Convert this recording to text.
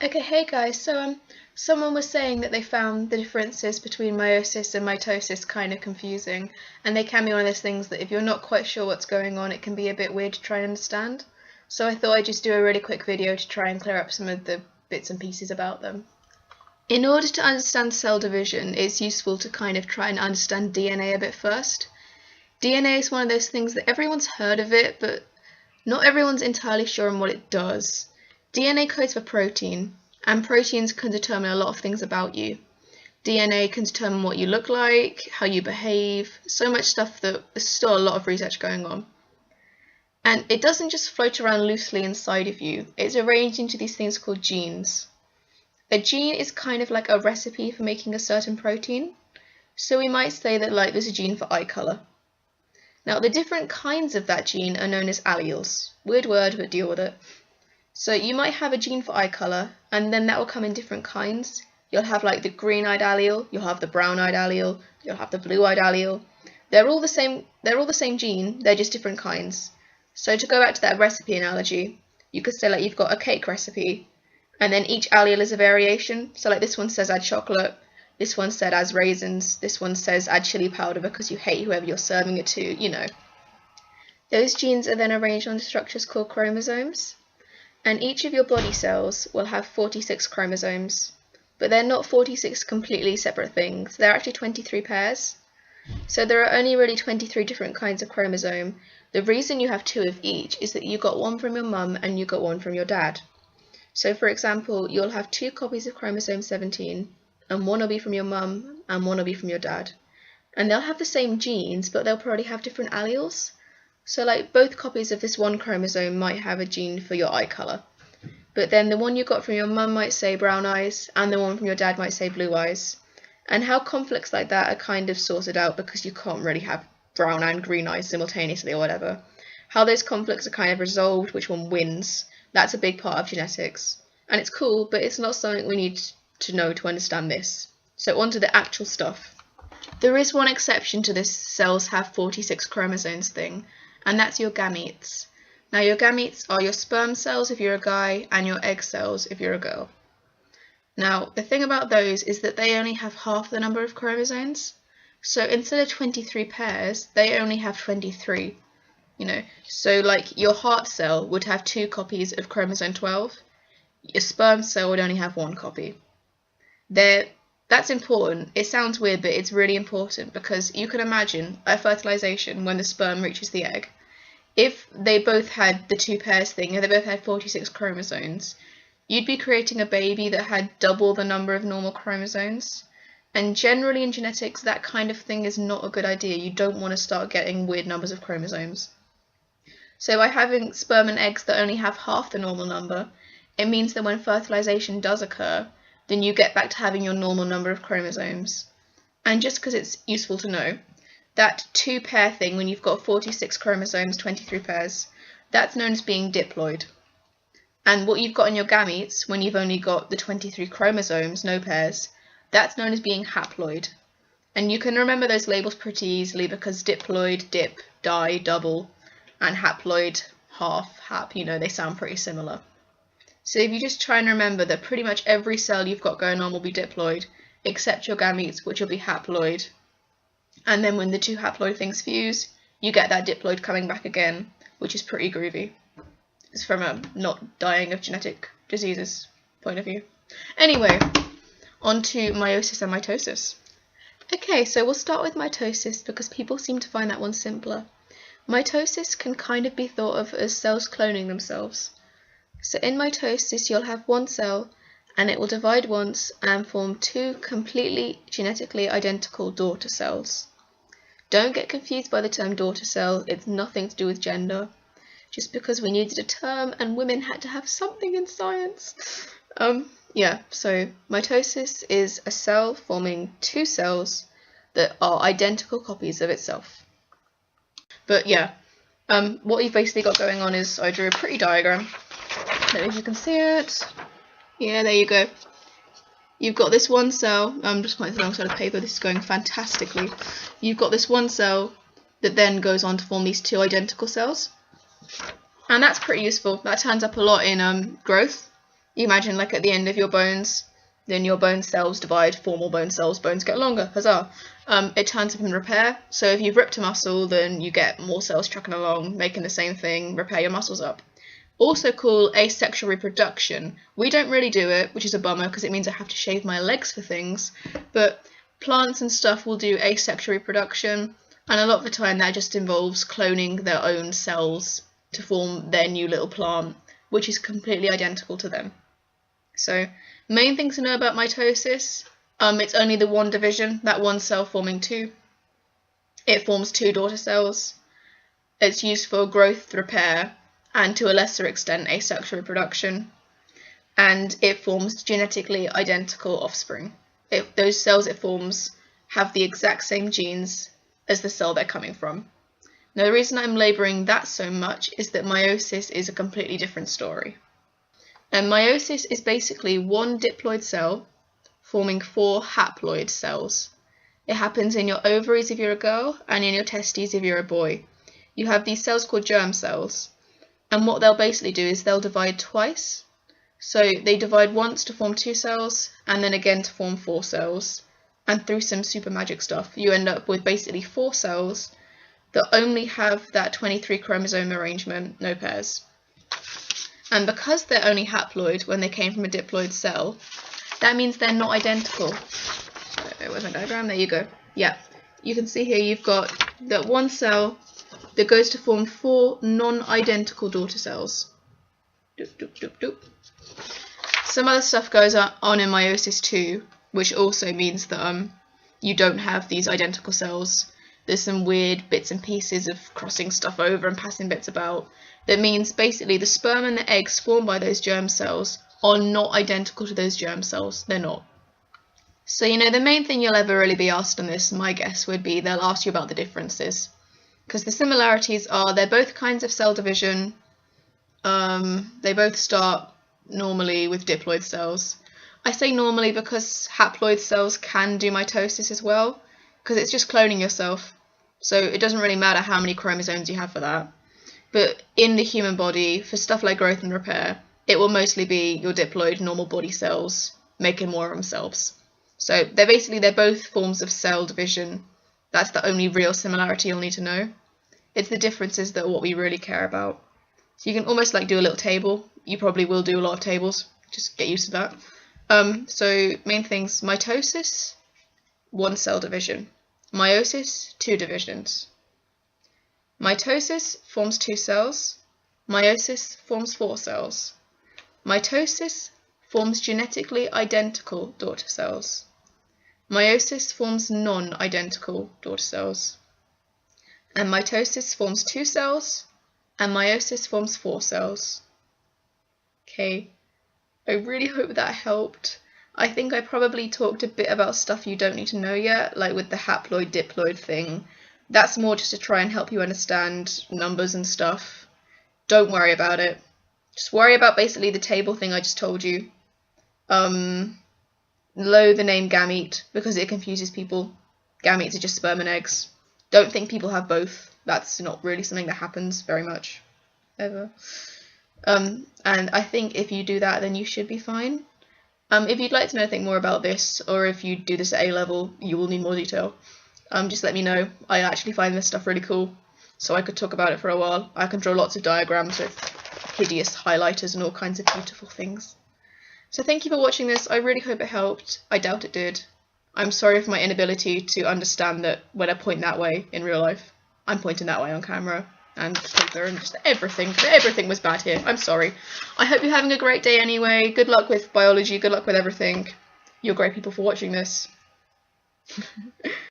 Okay, hey guys, someone was saying that they found the differences between meiosis and mitosis kind of confusing, and they can be one of those things that if you're not quite sure what's going on, it can be a bit weird to try and understand. So I thought I'd just do a really quick video to try and clear up some of the bits and pieces about them. In order to understand cell division, it's useful to kind of try and understand DNA a bit first. DNA is one of those things that everyone's heard of it, but not everyone's entirely sure on what it does. DNA codes for protein, and proteins can determine a lot of things about you. DNA can determine what you look like, how you behave, so much stuff that there's still a lot of research going on. And it doesn't just float around loosely inside of you, it's arranged into these things called genes. A gene is kind of like a recipe for making a certain protein. So we might say that there's a gene for eye colour. Now the different kinds of that gene are known as alleles. Weird word, but deal with it. So you might have a gene for eye colour, and then that will come in different kinds. You'll have the green-eyed allele, you'll have the brown-eyed allele, you'll have the blue-eyed allele. They're all the same gene, they're just different kinds. So to go back to that recipe analogy, you could say you've got a cake recipe, and then each allele is a variation. So this one says add chocolate, this one said adds raisins, this one says add chili powder because you hate whoever you're serving it to, you know. Those genes are then arranged onto structures called chromosomes. And each of your body cells will have 46 chromosomes, but they're not 46 completely separate things, they're actually 23 pairs. So there are only really 23 different kinds of chromosome. The reason you have two of each is that you got one from your mum and you got one from your dad. So for example, you'll have two copies of chromosome 17, and one will be from your mum and one will be from your dad. And they'll have the same genes, but they'll probably have different alleles. So both copies of this one chromosome might have a gene for your eye colour, but then the one you got from your mum might say brown eyes and the one from your dad might say blue eyes. And how conflicts like that are kind of sorted out, because you can't really have brown and green eyes simultaneously or whatever. How those conflicts are kind of resolved, which one wins, that's a big part of genetics. And it's cool, but it's not something we need to know to understand this. So on to the actual stuff. There is one exception to this cells have 46 chromosomes thing, and that's your gametes. Now your gametes are your sperm cells if you're a guy and your egg cells if you're a girl. Now the thing about those is that they only have half the number of chromosomes. So instead of 23 pairs, they only have 23. So your heart cell would have 2 copies of chromosome 12. Your sperm cell would only have 1 copy. That's important. It sounds weird, but it's really important, because you can imagine at fertilization when the sperm reaches the egg, if they both had the 2 pairs thing and they both had 46 chromosomes, you'd be creating a baby that had double the number of normal chromosomes. And generally in genetics, that kind of thing is not a good idea. You don't want to start getting weird numbers of chromosomes. So by having sperm and eggs that only have half the normal number, it means that when fertilization does occur, then you get back to having your normal number of chromosomes. And just because it's useful to know, that 2 pair thing, when you've got 46 chromosomes, 23 pairs, that's known as being diploid. And what you've got in your gametes, when you've only got the 23 chromosomes, no pairs, that's known as being haploid. And you can remember those labels pretty easily, because diploid, dip, di, double, and haploid, half, hap, they sound pretty similar. So if you just try and remember that pretty much every cell you've got going on will be diploid, except your gametes, which will be haploid. And then when the 2 haploid things fuse, you get that diploid coming back again, which is pretty groovy. It's from a not dying of genetic diseases point of view. Anyway, on to meiosis and mitosis. Okay, so we'll start with mitosis because people seem to find that one simpler. Mitosis can kind of be thought of as cells cloning themselves. So in mitosis, you'll have one cell, and it will divide once and form 2 completely genetically identical daughter cells. Don't get confused by the term daughter cell, it's nothing to do with gender. Just because we needed a term and women had to have something in science. So mitosis is a cell forming 2 cells that are identical copies of itself. But what you've basically got going on is, I drew a pretty diagram. I don't know if you can see it. Yeah, there you go. You've got this one cell. I'm just pointing alongside of paper. This is going fantastically. You've got this one cell that then goes on to form these 2 identical cells. And that's pretty useful. That turns up a lot in growth. You imagine like at the end of your bones, then your bone cells divide, form more bone cells, bones get longer, huzzah. It turns up in repair, so if you've ripped a muscle, then you get more cells trucking along, making the same thing, repair your muscles up. Also called asexual reproduction. We don't really do it, which is a bummer because it means I have to shave my legs for things, but plants and stuff will do asexual reproduction, and a lot of the time that just involves cloning their own cells to form their new little plant, which is completely identical to them. So, main things to know about mitosis, it's only the one division, that one cell forming two. It forms two daughter cells. It's used for growth, repair, and to a lesser extent asexual reproduction. And it forms genetically identical offspring. Those cells it forms have the exact same genes as the cell they're coming from. Now the reason I'm labouring that so much is that meiosis is a completely different story. And meiosis is basically one diploid cell forming 4 haploid cells. It happens in your ovaries if you're a girl and in your testes if you're a boy. You have these cells called germ cells, and what they'll basically do is they'll divide twice. So they divide once to form 2 cells and then again to form 4 cells, and through some super magic stuff you end up with basically 4 cells that only have that 23 chromosome arrangement, no pairs. And because they're only haploid when they came from a diploid cell, that means they're not identical. Where's my diagram? There you go. Yeah, you can see here you've got that one cell that goes to form 4 non-identical daughter cells. Doop, doop, doop, doop. Some other stuff goes on in meiosis too, which also means that you don't have these identical cells. There's some weird bits and pieces of crossing stuff over and passing bits about. That means basically the sperm and the eggs formed by those germ cells are not identical to those germ cells. They're not. So, the main thing you'll ever really be asked on this, my guess would be they'll ask you about the differences. Because the similarities are they're both kinds of cell division. They both start normally with diploid cells. I say normally because haploid cells can do mitosis as well, because it's just cloning yourself. So it doesn't really matter how many chromosomes you have for that. But in the human body, for stuff like growth and repair, it will mostly be your diploid normal body cells making more of themselves. So they're both forms of cell division. That's the only real similarity you'll need to know. It's the differences that are what we really care about. So you can almost like do a little table. You probably will do a lot of tables. Just get used to that. So main things: mitosis, 1 cell division. Meiosis, 2 divisions. Mitosis forms 2 cells. Meiosis forms 4 cells. Mitosis forms genetically identical daughter cells. Meiosis forms non-identical daughter cells. And mitosis forms 2 cells, and meiosis forms 4 cells. Okay, I really hope that helped. I think I probably talked a bit about stuff you don't need to know yet, like with the haploid-diploid thing. That's more just to try and help you understand numbers and stuff. Don't worry about it. Just worry about basically the table thing I just told you. Low the name gamete, because it confuses people. Gametes are just sperm and eggs. Don't think people have both. That's not really something that happens very much, ever. And I think if you do that, then you should be fine. If you'd like to know anything more about this, or if you do this at A level, you will need more detail. Just let me know. I actually find this stuff really cool, so I could talk about it for a while. I can draw lots of diagrams with hideous highlighters and all kinds of beautiful things. So thank you for watching this. I really hope it helped. I doubt it did. I'm sorry for my inability to understand that when I point that way in real life, I'm pointing that way on camera, and paper and just everything was bad here. I'm sorry. I hope you're having a great day anyway. Good luck with biology, good luck with everything. You're great people for watching this.